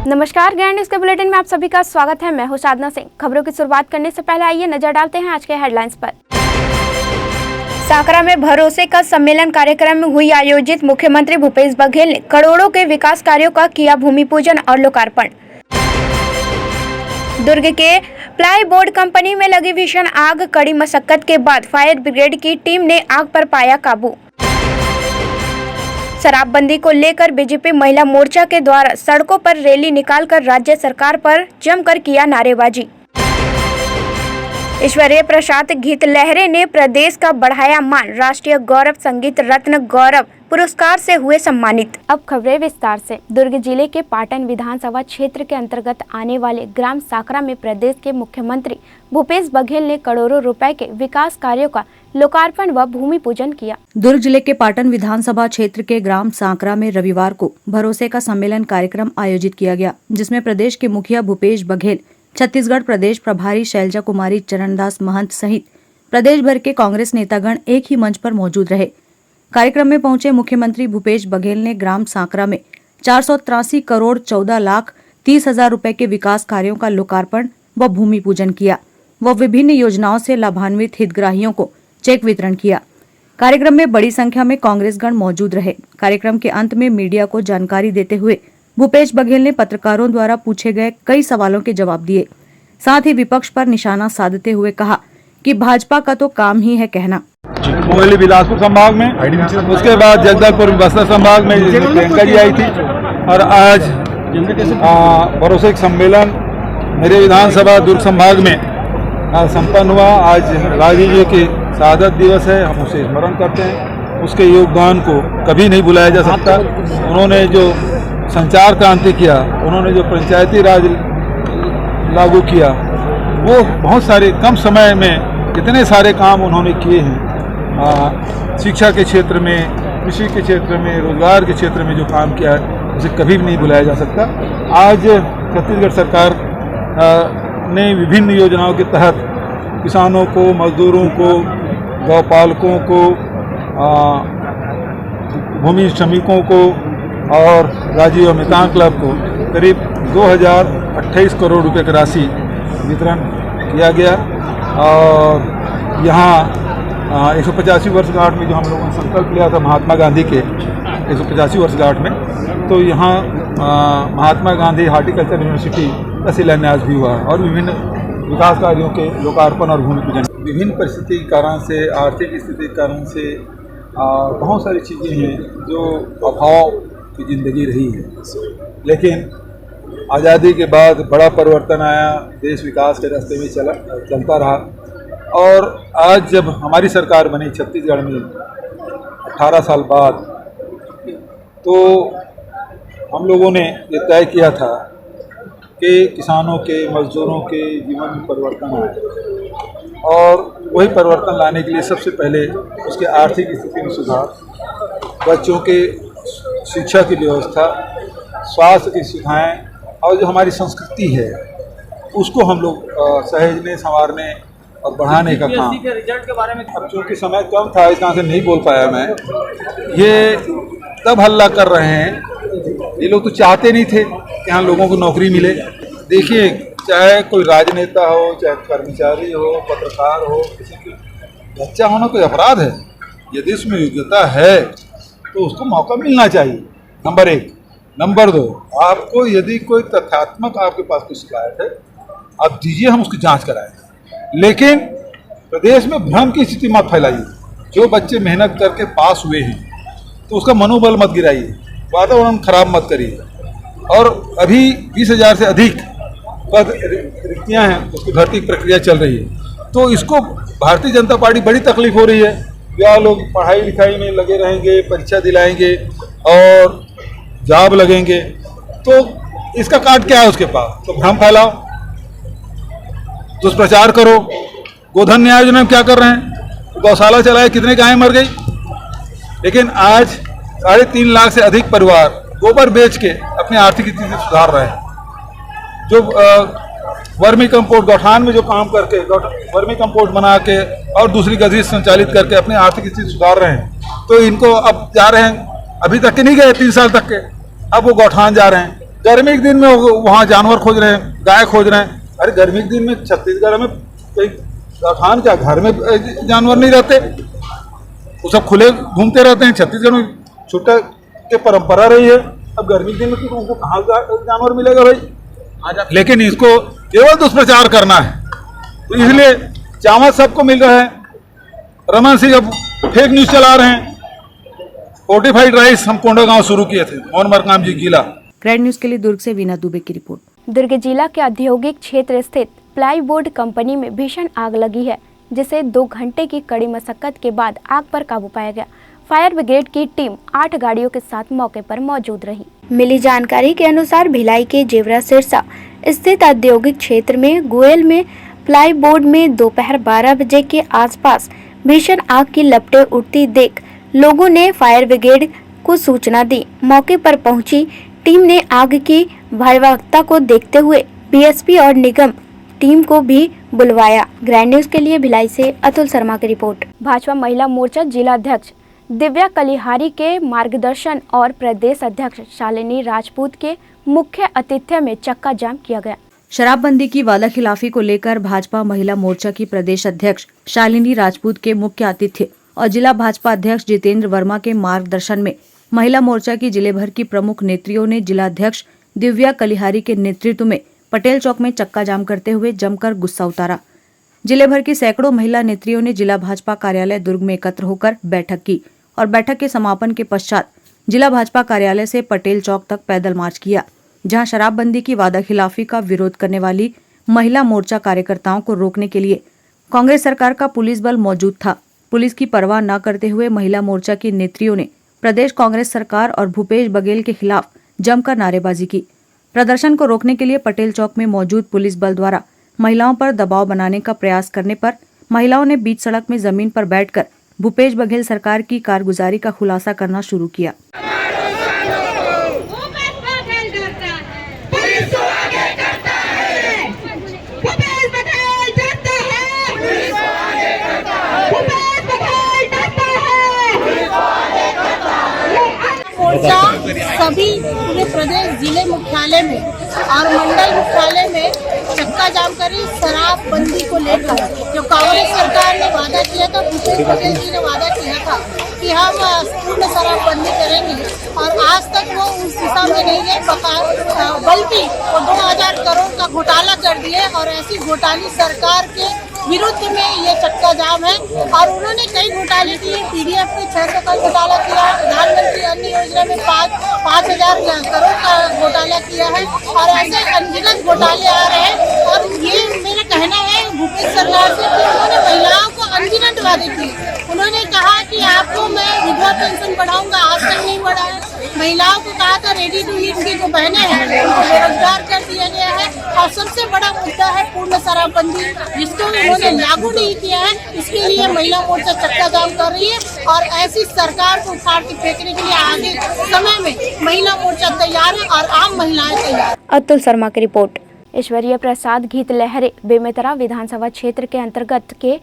नमस्कार, grand news के bulletin में आप सभी का स्वागत है। मैं हूं साधना सिंह। खबरों की शुरुआत करने से पहले आइए नजर डालते हैं आज के हेडलाइंस पर। साकरा में भरोसे का सम्मेलन कार्यक्रम में हुई आयोजित। मुख्यमंत्री भूपेश बघेल ने करोड़ों के विकास कार्यों का किया भूमि पूजन और लोकार्पण। दुर्ग के प्लाई बोर्ड कंपनी में लगी भीषण आग। कड़ी मशक्कत के बाद फायर ब्रिगेड की टीम ने आग पर पाया काबू। शराबबंदी को लेकर बीजेपी महिला मोर्चा के द्वारा सड़कों पर रैली निकालकर राज्य सरकार पर जमकर किया नारेबाजी। ईश्वरीय प्रसाद गीत लहरे ने प्रदेश का बढ़ाया मान। राष्ट्रीय गौरव संगीत रत्न गौरव पुरस्कार से हुए सम्मानित। अब खबरें विस्तार से। दुर्ग जिले के पाटन विधानसभा क्षेत्र के अंतर्गत आने वाले ग्राम साकरा में प्रदेश के मुख्यमंत्री भूपेश बघेल ने करोड़ों रुपए के विकास कार्यों का लोकार्पण व भूमि पूजन किया। दुर्ग जिले के पाटन विधानसभा क्षेत्र के ग्राम साकरा में रविवार को भरोसे का सम्मेलन कार्यक्रम आयोजित किया गया, जिसमें प्रदेश के मुखिया भूपेश बघेल, छत्तीसगढ़ प्रदेश प्रभारी शैलजा कुमारी चरणदास महंत सहित प्रदेश भर के कांग्रेस नेतागण एक ही मंच पर मौजूद रहे। कार्यक्रम में पहुंचे मुख्यमंत्री भूपेश बघेल ने ग्राम साकरा में 483 करोड़ 14 लाख 30 हजार रुपए के विकास कार्यों का लोकार्पण व भूमि पूजन किया व विभिन्न योजनाओं से लाभान्वित हितग्राहियों को चेक वितरण किया। कार्यक्रम में बड़ी संख्या में कांग्रेसगण मौजूद रहे। कार्यक्रम के अंत में मीडिया को जानकारी देते हुए भूपेश बघेल ने पत्रकारों द्वारा पूछे गए कई सवालों के जवाब दिए। साथ ही विपक्ष पर निशाना साधते हुए कहा कि भाजपा का तो काम ही है कहना। मोहली बिलासपुर संभाग में, उसके बाद जगदलपुर बस्तर संभाग में प्रियंका जी आई थी और आज भरोसे का सम्मेलन मेरे विधानसभा दुर्ग संभाग में संपन्न हुआ। आज गांधी जी की शहादत दिवस है, हम उसे स्मरण करते हैं। उसके योगदान को कभी नहीं भुलाया जा सकता। उन्होंने जो संचार क्रांति किया, उन्होंने जो पंचायती राज लागू किया, वो बहुत सारे कम समय में कितने सारे काम उन्होंने किए हैं। शिक्षा के क्षेत्र में, कृषि के क्षेत्र में, रोजगार के क्षेत्र में जो काम किया है उसे कभी भी नहीं भुलाया जा सकता। आज छत्तीसगढ़ सरकार ने विभिन्न योजनाओं के तहत किसानों को, मजदूरों को, गौपालकों को, भूमि श्रमिकों को और राजीव मितान क्लब को करीब 2028 करोड़ रुपए की राशि वितरण किया गया। और यहाँ 185 वर्षगांठ में जो हम लोगों ने संकल्प लिया था महात्मा गांधी के 185 वर्षगांठ में, तो यहाँ महात्मा गांधी हार्टिकल्चर यूनिवर्सिटी का शिलान्यास भी हुआ और विभिन्न विकास कार्यों के लोकार्पण और भूमि पूजन। विभिन्न परिस्थिति के कारण से, आर्थिक स्थिति के कारण से बहुत सारी चीज़ें हैं जो अभाव की ज़िंदगी रही है, लेकिन आज़ादी के बाद बड़ा परिवर्तन आया। देश विकास के रास्ते में चलता रहा और आज जब हमारी सरकार बनी छत्तीसगढ़ में 18 साल बाद, तो हम लोगों ने ये तय किया था कि किसानों के, मजदूरों के जीवन में परिवर्तन आए और वही परिवर्तन लाने के लिए सबसे पहले उसके आर्थिक स्थिति में सुधार, बच्चों के शिक्षा की व्यवस्था, स्वास्थ्य की सुविधाएँ और जो हमारी संस्कृति है उसको हम लोग सहेजने, संवारने और बढ़ाने का काम। रिजल्ट के बारे में अब चूँकि समय कम था इस तरह से नहीं बोल पाया मैं। ये तब हल्ला कर रहे हैं, ये लोग तो चाहते नहीं थे कि यहाँ लोगों को नौकरी मिले। देखिए, चाहे कोई राजनेता हो, चाहे कर्मचारी हो, पत्रकार हो, किसी की बच्चा होना कोई अपराध है। यदि उसमें योग्यता है तो उसको मौका मिलना चाहिए, नंबर 1। नंबर 2, आपको यदि कोई तथ्यात्मक आपके पास कोई शिकायत है आप दीजिए, हम उसकी जांच कराएंगे, लेकिन प्रदेश में भ्रम की स्थिति मत फैलाइए। जो बच्चे मेहनत करके पास हुए हैं तो उसका मनोबल मत गिराइए, वातावरण खराब मत करिए। और अभी 20,000 से अधिक पद रिक्तियाँ हैं, उसकी भर्ती प्रक्रिया चल रही है। तो इसको भारतीय जनता पार्टी बड़ी तकलीफ हो रही है। क्या लोग पढ़ाई लिखाई में लगे रहेंगे, परीक्षा दिलाएंगे और जॉब लगेंगे, तो इसका कार्ड क्या है उसके पास? तो भ्रम फैलाओ, दुष्प्रचार करो। गोधन न्याय योजना में क्या कर रहे हैं? गौशाला चलाए, कितने गायें मर गई। लेकिन आज 3.5 लाख से अधिक परिवार गोबर बेच के अपनी आर्थिक स्थिति सुधार रहे हैं। जो वर्मी कंपोस्ट गौठान में जो काम करके वर्मी कंपोस्ट बना के और दूसरी गतिविधि संचालित करके अपनी आर्थिक स्थिति सुधार रहे हैं, तो इनको अब जा रहे हैं, अभी तक के नहीं गए 3 साल तक के, अब वो गौठान जा रहे हैं। गर्मी के दिन में वहाँ जानवर खोज रहे हैं, गाय खोज रहे हैं। अरे गर्मी के दिन में छत्तीसगढ़ में कोई खान क्या घर में जानवर नहीं रहते, वो सब खुले घूमते रहते हैं। छत्तीसगढ़ में छुट्टा की परंपरा रही है। अब गर्मी के दिन में उनको कहाँ जानवर मिलेगा भाई? लेकिन इसको केवल दुष्प्रचार करना है, तो इसलिए चावल सबको मिल रहा है। रमन सिंह अब फेक न्यूज चला रहे हैं। फोर्टिफाइड राइस हम कोंडागांव शुरू किए थे, मोहन मरकाम जी गीला। ग्रैंड न्यूज के लिए दुर्ग से वीना दुबे की रिपोर्ट। दुर्ग जिला के औद्योगिक क्षेत्र स्थित प्लाईवुड कंपनी में भीषण आग लगी है, जिसे 2 घंटे की कड़ी मशक्कत के बाद आग पर काबू पाया गया। फायर ब्रिगेड की टीम 8 गाड़ियों के साथ मौके पर मौजूद रही। मिली जानकारी के अनुसार भिलाई के जेवरा सिरसा स्थित औद्योगिक क्षेत्र में गोयल में प्लाईबोर्ड में दोपहर 12 बजे के आसपास भीषण आग की लपटें उठती देख लोगों ने फायर ब्रिगेड को सूचना दी। मौके पर पहुंची टीम ने आग की भयावहता को देखते हुए बीएसपी और निगम टीम को भी बुलवाया। ग्रैंड न्यूज के लिए भिलाई से अतुल शर्मा की रिपोर्ट। भाजपा महिला मोर्चा जिला अध्यक्ष दिव्या कलिहारी के मार्गदर्शन और प्रदेश अध्यक्ष शालिनी राजपूत के मुख्य आतिथ्य में चक्का जाम किया गया। शराबबंदी की वादा खिलाफी को लेकर भाजपा महिला मोर्चा की प्रदेश अध्यक्ष शालिनी राजपूत के मुख्य आतिथ्य और जिला भाजपा अध्यक्ष जितेंद्र वर्मा के मार्गदर्शन में महिला मोर्चा की जिले भर की प्रमुख नेत्रियों ने जिलाध्यक्ष दिव्या कलिहारी के नेतृत्व में पटेल चौक में चक्का जाम करते हुए जमकर गुस्सा उतारा। जिले भर की सैकड़ों महिला नेत्रियों ने जिला भाजपा कार्यालय दुर्ग में एकत्र होकर बैठक की और बैठक के समापन के पश्चात जिला भाजपा कार्यालय से पटेल चौक तक पैदल मार्च किया, जहां शराबबंदी की वादाखिलाफी का विरोध करने वाली महिला मोर्चा कार्यकर्ताओं को रोकने के लिए कांग्रेस सरकार का पुलिस बल मौजूद था। पुलिस की परवाह न करते हुए महिला मोर्चा की नेत्रियों ने प्रदेश कांग्रेस सरकार और भूपेश बघेल के खिलाफ जमकर नारेबाजी की। प्रदर्शन को रोकने के लिए पटेल चौक में मौजूद पुलिस बल द्वारा महिलाओं पर दबाव बनाने का प्रयास करने पर महिलाओं ने बीच सड़क में जमीन पर बैठकर भूपेश बघेल सरकार की कारगुजारी का खुलासा करना शुरू किया। मोर्चा सभी पूरे प्रदेश जिले मुख्यालय में और मंडल मुख्यालय में चक्का जाम करी शराबबंदी को लेकर। जो कांग्रेस सरकार ने वादा किया था, भूपेश बघेल जी ने वादा किया था कि हम पूर्ण शराबबंदी करेंगे, और आज तक वो उस दिशा में नहीं गए, बल्कि वो 2000 करोड़ का घोटाला कर दिए। और ऐसी घोटाली सरकार के विरुद्ध में ये चक्का जाम है। और उन्होंने कई घोटाले किए, पीडीएफ में 600 का घोटाला किया, प्रधानमंत्री अन्य योजना में 5,000 करोड़ का घोटाला किया है, और ऐसे अनगिनत घोटाले आ रहे हैं। और ये मेरा कहना है भूपेश सरकार से कि उन्होंने महिलाओं को अनगिनत वादे किए। उन्होंने कहा कि आपको मैं विधवा पेंशन बढ़ाऊंगा, आज तक नहीं बढ़ा है। महिलाओं को कहा था रेडी टू ईट की जो बहनें हैं उनको बेरोजगार कर दिया गया है। और सबसे बड़ा मुद्दा है पूर्ण शराबबंदी, जिसको उन्होंने लागू नहीं किया है। इसके लिए महिला मोर्चा चक्का जाम कर रही है, और ऐसी सरकार को उखाड़ के फेंकने के लिए आगे समय में महिला मोर्चा तैयार है और आम महिलाएं तैयार। अतुल शर्मा की रिपोर्ट। ईश्वरीय प्रसाद घीत लहरे बेमेतरा विधानसभा क्षेत्र के अंतर्गत के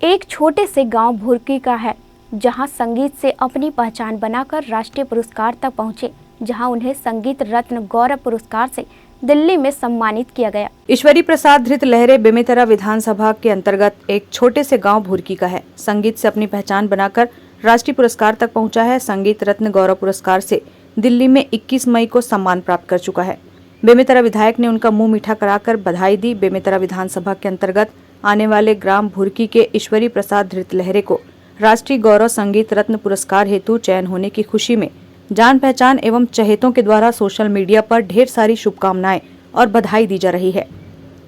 एक छोटे से गांव भुरकी का है, जहां संगीत से अपनी पहचान बनाकर राष्ट्रीय पुरस्कार तक पहुंचे, जहां उन्हें संगीत रत्न गौरव पुरस्कार से दिल्ली में सम्मानित किया गया। ईश्वरी प्रसाद धृत लहरे बेमेतरा विधानसभा के अंतर्गत एक छोटे से गांव भुरकी का है। संगीत से अपनी पहचान बनाकर राष्ट्रीय पुरस्कार तक पहुंचा है। संगीत रत्न गौरव पुरस्कार से दिल्ली में 21 मई को सम्मान प्राप्त कर चुका है। बेमेतरा विधायक ने उनका मुंह मीठा कराकर बधाई दी। बेमेतरा विधानसभा के अंतर्गत आने वाले ग्राम भुरकी के ईश्वरी प्रसाद धृत लहरे को राष्ट्रीय गौरव संगीत रत्न पुरस्कार हेतु चयन होने की खुशी में जान पहचान एवं चहेतों के द्वारा सोशल मीडिया पर ढेर सारी शुभकामनाएं और बधाई दी जा रही है।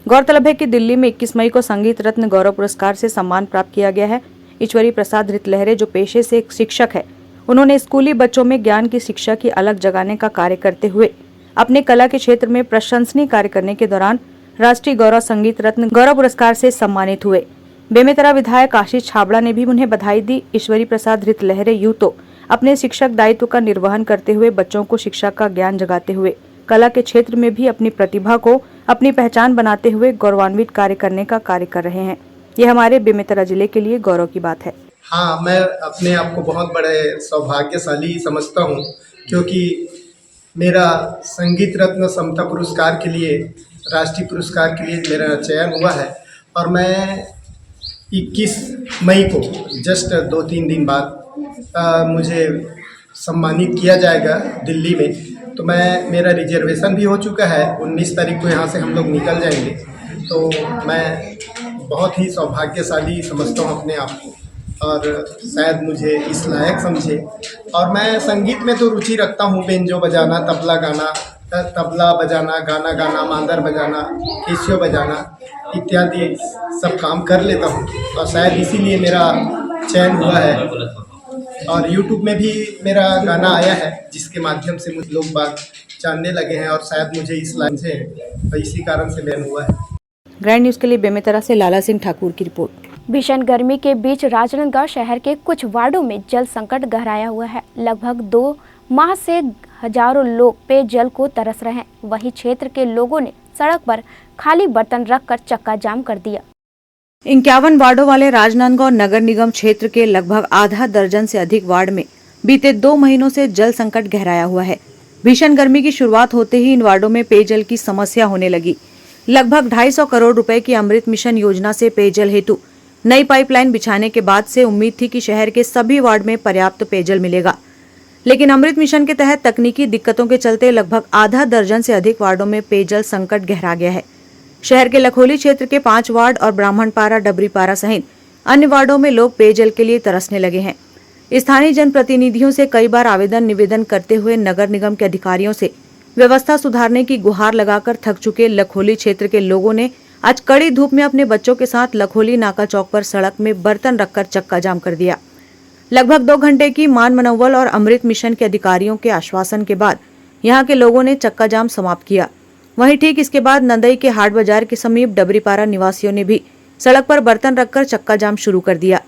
गौरतलब है कि दिल्ली में 21 मई को संगीत रत्न गौरव पुरस्कार से सम्मान प्राप्त किया गया है। ईश्वरी प्रसाद धृत लहरे जो पेशे से एक शिक्षक है, उन्होंने स्कूली बच्चों में ज्ञान की शिक्षा की अलग जगाने का कार्य करते हुए अपने कला के क्षेत्र में प्रशंसनीय कार्य करने के दौरान राष्ट्रीय गौरव संगीत रत्न गौरव पुरस्कार से सम्मानित हुए। बेमेतरा विधायक आशीष छाबड़ा ने भी उन्हें बधाई दी। ईश्वरी प्रसाद धृत लहरे यूं तो अपने शिक्षक दायित्व का निर्वहन करते हुए बच्चों को शिक्षा का ज्ञान जगाते हुए कला के क्षेत्र में भी अपनी प्रतिभा को अपनी पहचान बनाते हुए गौरवान्वित कार्य करने का कार्य कर रहे हैं। ये हमारे बेमेतरा जिले के लिए गौरव की बात है। हाँ, मैं अपने आप को बहुत बड़े सौभाग्यशाली समझता हूँ, क्योंकि मेरा संगीत रत्न समता पुरस्कार के लिए, राष्ट्रीय पुरस्कार के लिए मेरा चयन हुआ है और मैं 21 मई को जस्ट 2-3 दिन बाद मुझे सम्मानित किया जाएगा दिल्ली में। तो मेरा रिजर्वेशन भी हो चुका है, 19 तारीख को यहाँ से हम लोग निकल जाएंगे। तो मैं बहुत ही सौभाग्यशाली समझता हूँ अपने आप को और शायद मुझे इस लायक समझे। और मैं संगीत में तो रुचि रखता हूँ, बेंजो बजाना, तबला बजाना, गाना गाना, मांदर बजाना, कैसियो बजाना इत्यादि सब काम कर लेता हूँ और शायद इसीलिए मेरा चयन हुआ है। और YouTube में भी मेरा गाना आया है जिसके माध्यम से मुझे लोग बात जानने लगे हैं और शायद मुझे इस लाइन से इसी कारण से चयन हुआ है। ग्रैंड न्यूज़ के लिए बेमेतरा से लाला सिंह ठाकुर की रिपोर्ट। भीषण गर्मी के बीच राजनांदगांव शहर के कुछ वार्डों में जल संकट गहराया हुआ है। लगभग 2 माह से हजारों लोग पेयजल को तरस रहे हैं। वहीं क्षेत्र के लोगों ने सड़क पर खाली बर्तन रखकर चक्का जाम कर दिया। 51 वार्डों वाले राजनांदगांव नगर निगम क्षेत्र के लगभग आधा दर्जन से अधिक वार्ड में बीते 2 महीनों से जल संकट गहराया हुआ है। भीषण गर्मी की शुरुआत होते ही इन वार्डों में पेयजल की समस्या होने लगी। लगभग 250 करोड़ रुपए की अमृत मिशन योजना से पेयजल हेतु नई पाइपलाइन बिछाने के बाद से उम्मीद थी कि शहर के सभी वार्ड में पर्याप्त पेयजल मिलेगा, लेकिन अमृत मिशन के तहत तकनीकी दिक्कतों के चलते लगभग आधा दर्जन से अधिक वार्डों में पेयजल संकट गहरा गया है। शहर के लखोली क्षेत्र के 5 वार्ड और ब्राह्मणपारा, डबरीपारा सहित अन्य वार्डों में लोग पेयजल के लिए तरसने लगे हैं। स्थानीय जनप्रतिनिधियों से कई बार आवेदन निवेदन करते हुए नगर निगम के अधिकारियों से व्यवस्था सुधारने की गुहार लगाकर थक चुके लखोली क्षेत्र के लोगों ने आज कड़ी धूप में अपने बच्चों के साथ लखोली नाका चौक पर सड़क में बर्तन रखकर चक्का जाम कर दिया। लगभग 2 घंटे की मान मनोबल और अमृत मिशन के अधिकारियों के आश्वासन के बाद यहां के लोगों ने चक्का जाम समाप्त किया। वहीं ठीक इसके बाद नंदई के हाट बाजार के समीप डबरीपारा निवासियों ने भी सड़क पर बर्तन रखकर चक्का जाम शुरू कर दिया।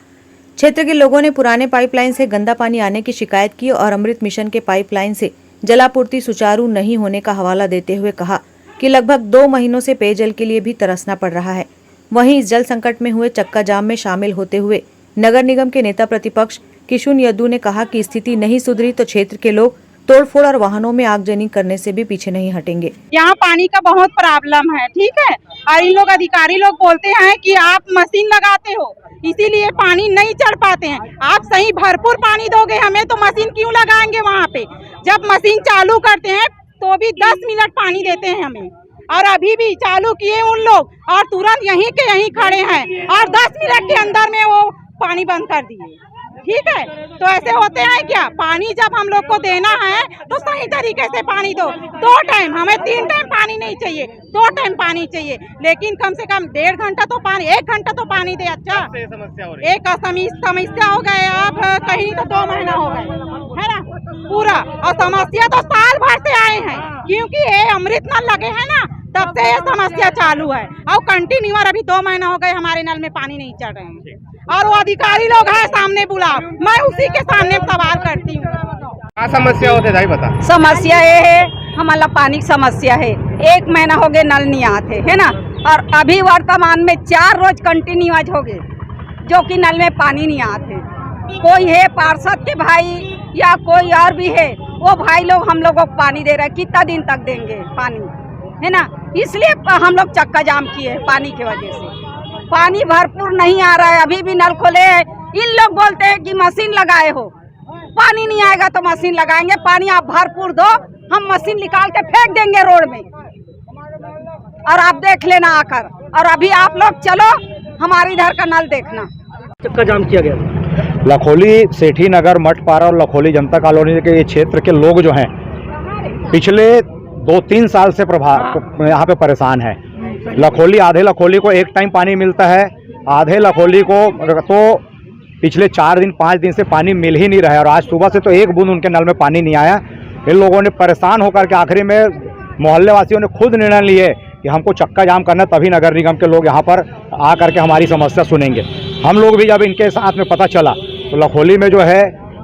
क्षेत्र के लोगों ने पुराने पाइपलाइन से गंदा पानी आने की शिकायत की और अमृत मिशन के पाइपलाइन से जलापूर्ति सुचारू नहीं होने का हवाला देते हुए कहा कि लगभग 2 महीनों से पेयजल के लिए भी तरसना पड़ रहा है। वहीं इस जल संकट में हुए चक्का जाम में शामिल होते हुए नगर निगम के नेता प्रतिपक्ष किशुन यदू ने कहा कि स्थिति नहीं सुधरी तो क्षेत्र के लोग तोड़फोड़ और वाहनों में आगजनी करने से भी पीछे नहीं हटेंगे। यहाँ पानी का बहुत प्रॉब्लम है, ठीक है, और इन लोग अधिकारी लोग बोलते हैं कि आप मशीन लगाते हो इसीलिए पानी नहीं चढ़ पाते हैं। आप सही भरपूर पानी दोगे हमें तो मशीन क्यों लगाएंगे वहाँ पे? जब मशीन चालू करते हैं तो भी 10 मिनट पानी देते हैं हमें, और अभी भी चालू किए उन लोग और तुरंत यहीं के यहीं खड़े हैं और 10 मिनट के अंदर में वो पानी बंद कर दिए। ठीक है, तो ऐसे होते हैं क्या? पानी जब हम लोग को देना है तो सही तरीके से पानी दो। 2 टाइम, हमें 3 टाइम पानी नहीं चाहिए, 2 टाइम पानी चाहिए, लेकिन कम से कम 1.5 घंटा तो पानी, 1 घंटा तो पानी दे। अच्छा, एक समस्या हो गए, आप कहीं तो 2 महीना हो गए है ना पूरा, और समस्या तो साल भर से आए हैं क्योंकि ये अमृत नल लगे हैं ना, तब से ये समस्या चालू है और कंटिन्यूअर अभी 2 महीना हो गए हमारे नल में पानी नहीं चढ़ रहे हैं। और वो अधिकारी लोग हैं सामने बुलाओ, मैं उसी के सामने सवाल करती हूँ। क्या समस्या होते भाई बता? समस्या ये है, हमारा पानी की समस्या है, 1 महीना हो गए नल नहीं आते है ना, और अभी वर्तमान में 4 रोज कंटिन्यूअस हो गए जो कि नल में पानी नहीं आते। कोई है पार्षद के भाई या कोई और भी है, वो भाई लोग हम लोगों को पानी दे रहे हैं, कितना दिन तक देंगे पानी है ना, इसलिए हम लोग चक्का जाम किए पानी की वजह से। पानी भरपूर नहीं आ रहा है, अभी भी नल खोले हैं। इन लोग बोलते हैं कि मशीन लगाए हो, पानी नहीं आएगा तो मशीन लगाएंगे, पानी आप भरपूर दो, हम मशीन निकाल के फेंक देंगे रोड में और आप देख लेना आकर। और अभी आप लोग चलो हमारे इधर का नल देखना। चक्का जाम किया गया लखोली, सेठी नगर, मठपारा और लखोली जनता कॉलोनी के ये क्षेत्र के लोग जो हैं पिछले 2-3 साल से यहाँ पे परेशान है। लखोली, आधे लखोली को 1 टाइम पानी मिलता है, आधे लखोली को तो पिछले 4-5 दिन से पानी मिल ही नहीं रहा है, और आज सुबह से तो 1 बूंद उनके नल में पानी नहीं आया। इन लोगों ने परेशान होकर के आखिरी में मोहल्ले वासियों ने खुद निर्णय लिए कि हमको चक्का जाम करना, तभी नगर निगम के लोग यहाँ पर आकर के हमारी समस्या सुनेंगे। हम लोग भी जब इनके साथ में पता चला तो लखोली में जो है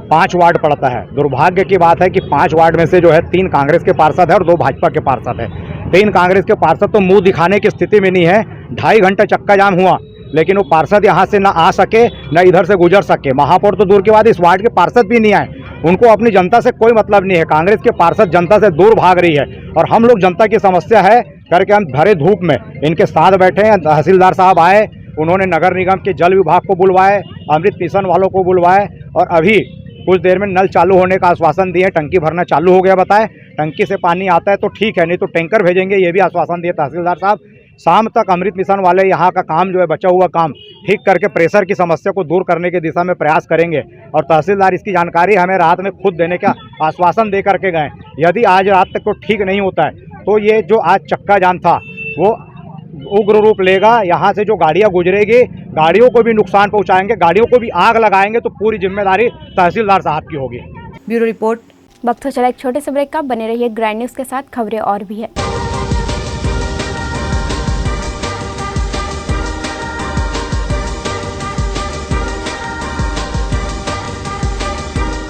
5 वार्ड पड़ता है। दुर्भाग्य की बात है कि 5 वार्ड में से जो है 3 कांग्रेस के पार्षद है और 2 भाजपा के पार्षद है। 3 कांग्रेस के पार्षद तो मुंह दिखाने की स्थिति में नहीं है। 2.5 घंटे चक्का जाम हुआ, लेकिन वो पार्षद यहाँ से ना आ सके ना इधर से गुजर सके। महापौर तो दूर की बात, इस वार्ड के पार्षद भी नहीं आए। उनको अपनी जनता से कोई मतलब नहीं है। कांग्रेस के पार्षद जनता से दूर भाग रही है और हम लोग जनता की समस्या है करके हम भरे धूप में इनके साथ बैठे हैं। तहसीलदार साहब आए, उन्होंने नगर निगम के जल विभाग को बुलवाए, अमृत मिशन वालों को बुलवाए और अभी कुछ देर में नल चालू होने का आश्वासन दिए। टंकी भरना चालू हो गया, बताए टंकी से पानी आता है तो ठीक है, नहीं तो टैंकर भेजेंगे, ये भी आश्वासन दिए तहसीलदार साहब। शाम तक अमृत मिशन वाले यहाँ का काम जो है बचा हुआ काम ठीक करके प्रेशर की समस्या को दूर करने की दिशा में प्रयास करेंगे। और तहसीलदार इसकी जानकारी हमें रात में खुद देने का आश्वासन दे करके गए। यदि आज रात तक को ठीक नहीं होता है तो ये जो आज चक्का जाम था वो उग्र रूप लेगा। यहाँ से जो गाड़ियाँ गुजरेगी, गाड़ियों को भी नुकसान पहुँचाएंगे, गाड़ियों को भी आग लगाएंगे, तो पूरी जिम्मेदारी तहसीलदार साहब की होगी। Bureau report. वक्त हो चला एक छोटे से ब्रेक का, बने रहिए ग्रैंड न्यूज़ के साथ, खबरें और भी है।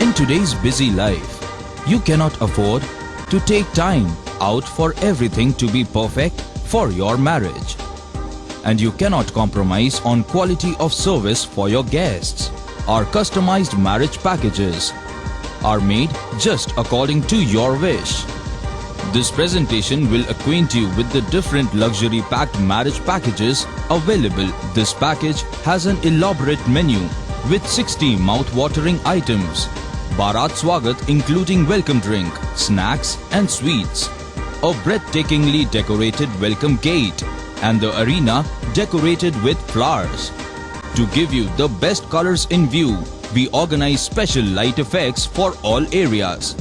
In today's busy life, you cannot afford to take time out for everything to be perfect for your marriage. And you cannot compromise on quality of service for your guests. Our customized marriage packages are made just according to your wish. This presentation will acquaint you with the different luxury-packed marriage packages available. This package has an elaborate menu with 60 mouth-watering items. Bharat Swagat including welcome drink, snacks and sweets. A breathtakingly decorated welcome gate and the arena decorated with flowers. To give you the best colors in view, we organize special light effects for all areas.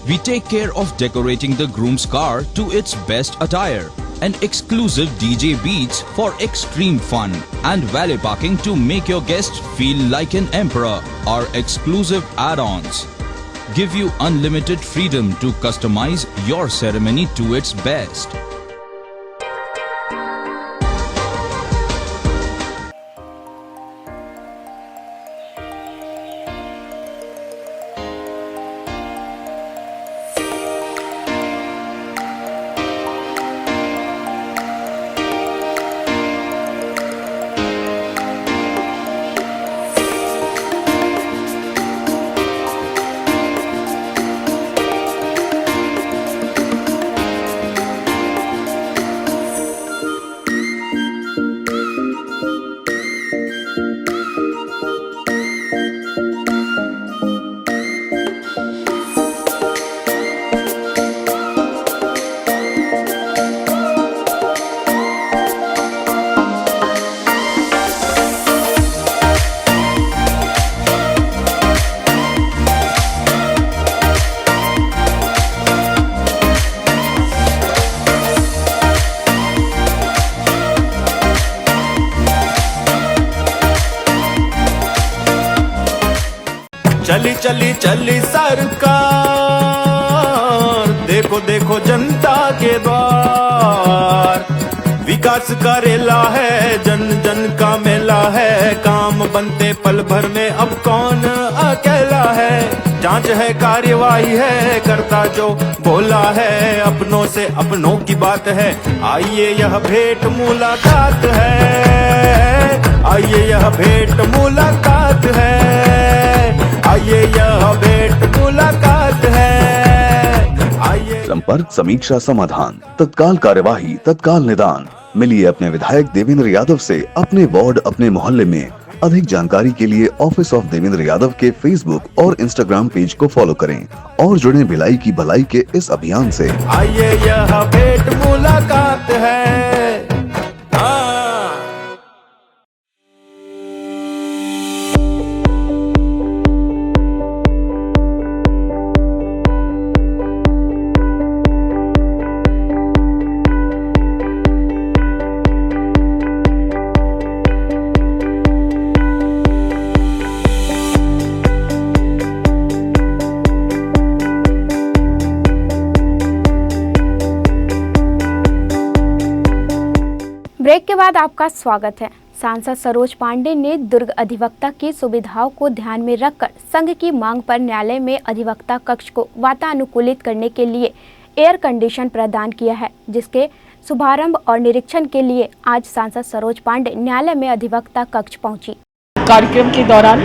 We take care of decorating the groom's car to its best attire and exclusive DJ beats for extreme fun and valet parking to make your guests feel like an emperor. Our exclusive add-ons give you unlimited freedom to customize your ceremony to its best. चली चली चली सरकार, देखो देखो जनता के द्वार। विकास करेला है, जन जन का मेला है, काम बनते पल भर में अब कौन अकेला है। जांच है, कार्यवाही है, करता जो बोला है, अपनों से अपनों की बात है। आइए यह भेंट मुलाकात है, आइए यह भेंट मुलाकात है, आइए यह भेंट मुलाकात है। आइए संपर्क, समीक्षा, समाधान, तत्काल कार्यवाही, तत्काल निदान। मिलिए अपने विधायक देवेंद्र यादव से अपने वार्ड, अपने मोहल्ले में। अधिक जानकारी के लिए ऑफिस ऑफ देवेंद्र यादव के फेसबुक और इंस्टाग्राम पेज को फॉलो करें और जुड़े भिलाई की भलाई के इस अभियान से। आइए यह भेंट मुलाकात है। ब्रेक के बाद आपका स्वागत है। सांसद सरोज पांडे ने दुर्ग अधिवक्ता की सुविधाओं को ध्यान में रखकर संघ की मांग पर न्यायालय में अधिवक्ता कक्ष को वातानुकूलित करने के लिए एयर कंडीशन प्रदान किया है, जिसके शुभारंभ और निरीक्षण के लिए आज सांसद सरोज पांडे न्यायालय में अधिवक्ता कक्ष पहुंची। कार्यक्रम के दौरान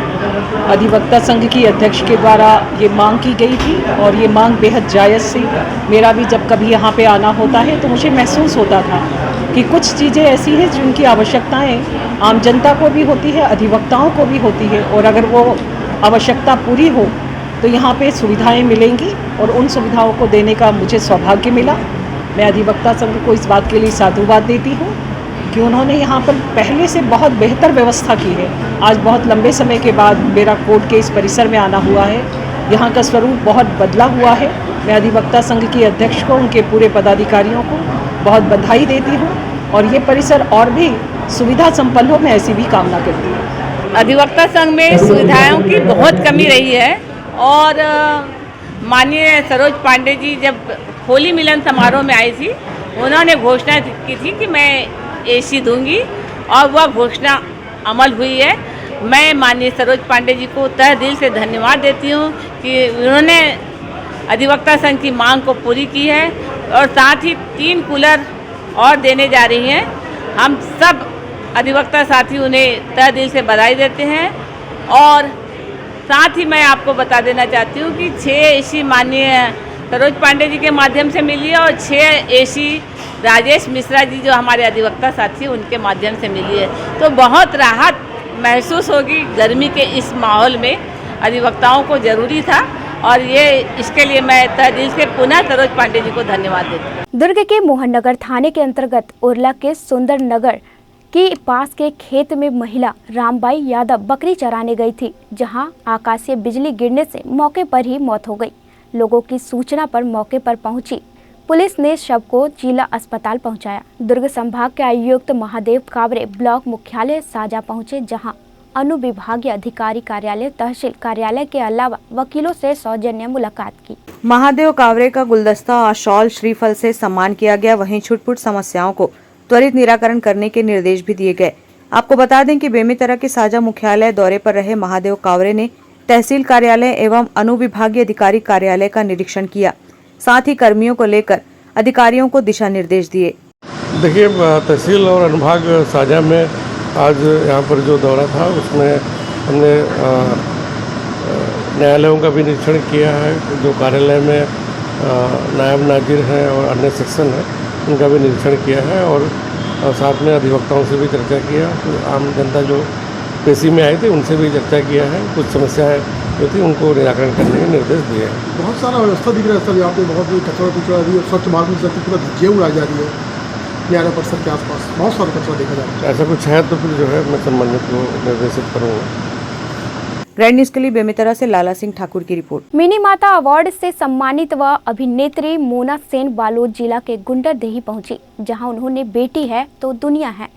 अधिवक्ता संघ की अध्यक्ष के द्वारा ये मांग की गई थी और ये मांग बेहद जायज़ थी। मेरा भी जब कभी यहाँ पे आना होता है तो मुझे महसूस होता था कि कुछ चीज़ें ऐसी हैं जिनकी आवश्यकताएं आम जनता को भी होती है, अधिवक्ताओं को भी होती है, और अगर वो आवश्यकता पूरी हो तो यहाँ पे सुविधाएं मिलेंगी और उन सुविधाओं को देने का मुझे सौभाग्य मिला। मैं अधिवक्ता संघ को इस बात के लिए साधुवाद देती हूँ कि उन्होंने यहाँ पर पहले से बहुत बेहतर व्यवस्था की है। आज बहुत लंबे समय के बाद मेरा कोर्ट के इस परिसर में आना हुआ है। यहाँ का स्वरूप बहुत बदला हुआ है। मैं अधिवक्ता संघ की अध्यक्ष को, उनके पूरे पदाधिकारियों को बहुत बधाई देती हूँ और ये परिसर और भी सुविधा संपन्न हो, मैं ऐसी भी कामना करती हूँ। अधिवक्ता संघ में सुविधाओं की बहुत कमी रही है और माननीय सरोज पांडे जी जब होली मिलन समारोह में आई थी, उन्होंने घोषणा की थी कि मैं एसी दूंगी और वह घोषणा अमल हुई है। मैं माननीय सरोज पांडे जी को तहे दिल से धन्यवाद देती हूँ कि उन्होंने अधिवक्ता संघ की मांग को पूरी की है और साथ ही 3 कूलर और देने जा रही हैं। हम सब अधिवक्ता साथी उन्हें तहे दिल से बधाई देते हैं और साथ ही मैं आपको बता देना चाहती हूँ कि 6 एसी माननीय सरोज पांडे जी के माध्यम से मिली है और 6 एसी राजेश मिश्रा जी जो हमारे अधिवक्ता साथी उनके माध्यम से मिली है। तो बहुत राहत महसूस होगी गर्मी के इस माहौल में। अधिवक्ताओं को ज़रूरी था और ये इसके लिए मैं तहे दिल से पुनः सरोज पांडे जी को धन्यवाद देती हूँ। दुर्ग के मोहन नगर थाने के अंतर्गत उरला के सुंदर नगर के पास के खेत में महिला रामबाई यादव बकरी चराने गई थी, जहां आकाशीय बिजली गिरने से मौके पर ही मौत हो गई। लोगों की सूचना पर मौके पर पहुंची पुलिस ने शव को जिला अस्पताल पहुंचाया। दुर्ग संभाग के आयुक्त महादेव कावरे ब्लॉक मुख्यालय साजा पहुंचे, जहां अनुविभागीय अधिकारी कार्यालय, तहसील कार्यालय के अलावा वकीलों से सौजन्य मुलाकात की। महादेव कावरे का गुलदस्ता और शॉल श्रीफल से सम्मान किया गया। वहीं छुटपुट समस्याओं को त्वरित निराकरण करने के निर्देश भी दिए गए। आपको बता दें कि बेमेतरा के साजा मुख्यालय दौरे पर रहे महादेव कावरे ने तहसील कार्यालय एवं अनुविभागीय अधिकारी कार्यालय का निरीक्षण किया। साथ ही कर्मियों को लेकर अधिकारियों को दिशा निर्देश दिए। देखिए, तहसील और अनुभाग साझा में आज यहाँ पर जो दौरा था उसमें हमने न्यायालयों का भी निरीक्षण किया है। जो कार्यालय में नायब नाजिर हैं और अन्य सेक्शन हैं उनका भी निरीक्षण किया है और साथ में अधिवक्ताओं से भी चर्चा किया। आम जनता जो पेशी में आई थी उनसे भी चर्चा किया है। कुछ समस्याएं जो थी उनको निराकरण करने के निर्देश दिए हैं। बहुत सारा व्यवस्था दिख रहा है सर, यहाँ पे बहुत कचरा कुचरा भी और स्वच्छ भारत मिशन की पूरा धज्जियाँ उड़ाई जा रही है न्यायालय परिसर के आसपास, बहुत सारा कचरा देखा जा रहा है। ऐसा कुछ है तो फिर जो है मैं संबंधित को निर्देशित करूँगा। ग्रैंड न्यूज के लिए बेमेतरा से लाला सिंह ठाकुर की रिपोर्ट। मिनी माता अवार्ड से सम्मानित व अभिनेत्री मोना सेन बालोद जिला के गुंडरदेही पहुंची, जहां उन्होंने बेटी है तो दुनिया है,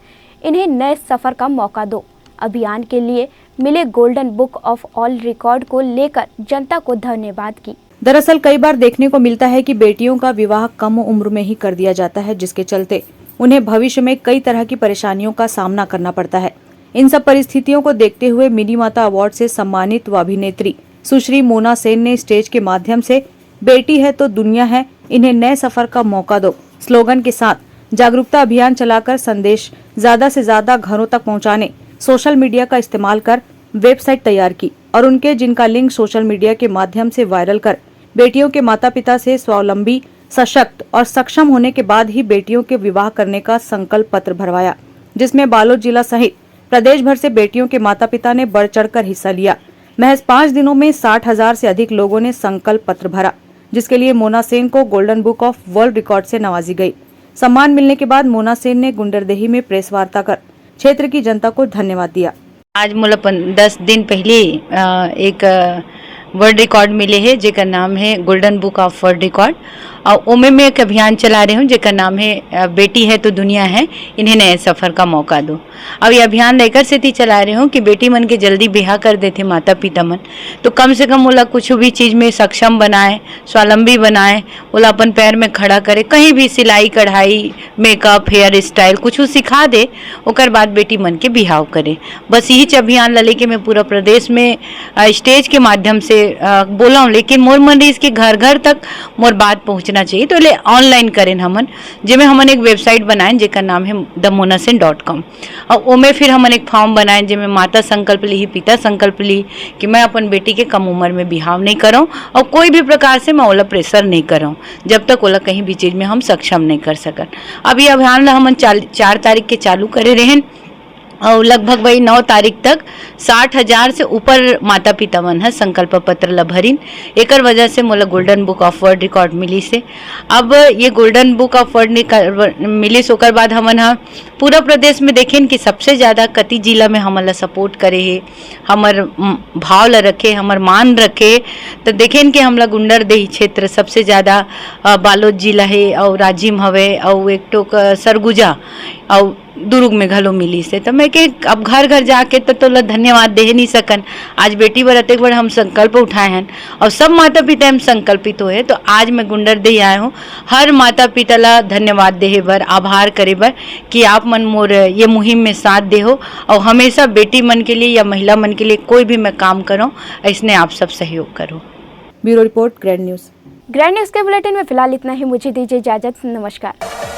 इन्हें नए सफर का मौका दो अभियान के लिए मिले golden book of all record को लेकर जनता को धन्यवाद की। दरअसल कई बार देखने को मिलता है कि बेटियों का विवाह कम उम्र में ही कर दिया जाता है, जिसके चलते उन्हें भविष्य में कई तरह की परेशानियों का सामना करना पड़ता है। इन सब परिस्थितियों को देखते हुए मिनी माता अवार्ड से सम्मानित व अभिनेत्री सुश्री मोना सेन ने स्टेज के माध्यम से बेटी है तो दुनिया है, इन्हें नए सफर का मौका दो स्लोगन के साथ जागरूकता अभियान चलाकर संदेश ज्यादा से ज्यादा घरों तक पहुंचाने सोशल मीडिया का इस्तेमाल कर वेबसाइट तैयार की और उनके जिनका लिंक सोशल मीडिया के माध्यम से वायरल कर बेटियों के माता पिता से स्वावलंबी, सशक्त और सक्षम होने के बाद ही बेटियों के विवाह करने का संकल्प पत्र भरवाया, जिसमें बालोद जिला सहित प्रदेश भर से बेटियों के माता पिता ने बढ़ चढ़कर हिस्सा लिया। महज 5 दिनों में 60,000 से अधिक लोगों ने संकल्प पत्र भरा, जिसके लिए मोना सेन को golden book of world record से नवाजी गई। सम्मान मिलने के बाद मोना सेन ने गुंडरदेही में प्रेस वार्ता कर क्षेत्र की जनता को धन्यवाद दिया। आज मोला 10 दिन पहले एक वर्ल्ड रिकॉर्ड मिले है जेकर नाम है golden book of world record और ओमे में एक अभियान चला रही हूँ जेकर नाम है बेटी है तो दुनिया है, इन्हें नए सफ़र का मौका दो। अब ये अभियान लेकर से थी चला रही हूँ कि बेटी मन के जल्दी ब्याह कर देते माता पिता मन, तो कम से कम ओला कुछ भी चीज़ में सक्षम बनाए, स्वावलंबी बनाए, ओला अपन पैर में खड़ा करे, कहीं भी सिलाई कढ़ाई मेकअप हेयर स्टाइल कुछ सिखा दे, ओकर बाद बेटी मन के बिहाव करे। बस यही अभियान ला लेके मैं पूरा प्रदेश में स्टेज के माध्यम से बोला हूँ, लेकिन मोर मरीज के घर घर तक मोर बात पहुँचना चाहिए, तो ले ऑनलाइन करें हमन, जिसमें हमन एक वेबसाइट बनाएं जेकर नाम है themonasin.com। और ओमे फिर हमन एक फॉर्म बनाएं जिसमें माता संकल्प ली, पिता संकल्प ली कि मैं अपन बेटी के कम उम्र में बिहाव नहीं करूँ और कोई भी प्रकार से मैं ओला प्रेशर नहीं करूँ जब तक ओला कहीं भी चीज़ में हम सक्षम नहीं कर सकन। अब ये अभियान हमन 4 तारीख के चालू करे रहें और लगभग वही 9 तारीख तक 60,000 से ऊपर माता पिता मन है संकल्प पत्र ला भरिन। एकर वजह से मोला golden book of world record मिली से। अब ये गोल्डन बुक ऑफ वर्ल्ड मिली से ओकर बाद हमन हा पूरा प्रदेश में देखें कि सबसे ज़्यादा कति जिला में हमन ला सपोर्ट करे है, हमर भाव ला रखे, हमर मान रखे, तो देखें कि हमला गुंडरदेही क्षेत्र सबसे ज़्यादा बालोद जिला है और राजिम हवे और एक टोक सरगुजा और दुर्ग में घलो मिली से। तो मैं के अब घर घर जाके तो धन्यवाद दे नहीं सकन। आज बेटी बर अतेक बड़ हम संकल्प उठाए हैं और सब माता पिता हम संकल्पित हुए, तो आज मैं गुंडरदेही आए हूँ हर माता पिता ला धन्यवाद देहे बर, आभार करे बर कि आप मन मोर ये मुहिम में साथ दे हो और हमेशा बेटी मन के लिए या महिला मन के लिए कोई भी मैं काम करूँ इसने आप सब सहयोग करो। Bureau report, grand news. Grand news के बुलेटिन में फिलहाल इतना ही। मुझे दीजिए इजाजत, नमस्कार।